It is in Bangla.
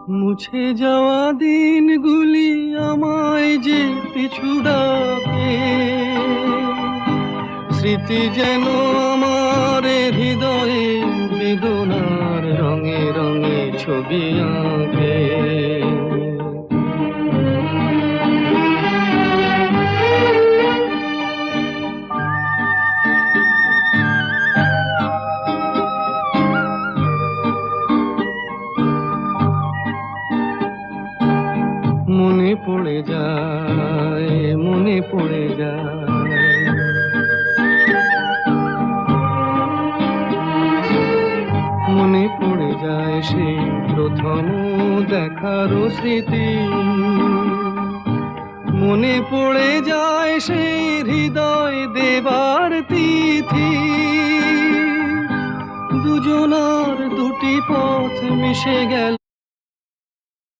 মুছে যাওয়া দিনগুলি আমায় যে পিছু ডাকে, স্মৃতি যেন আমার হৃদয়ে বেদনার রঙে রঙে ছবি আঁকে। মনে পড়ে যায়, মনে পড়ে যায়, মনে পড়ে যায় সেই প্রথম দেখার স্মৃতি। মনে পড়ে যায় সেই হৃদয় দেবার তিথি। দুজনার দুটি পথ মিশে গেল।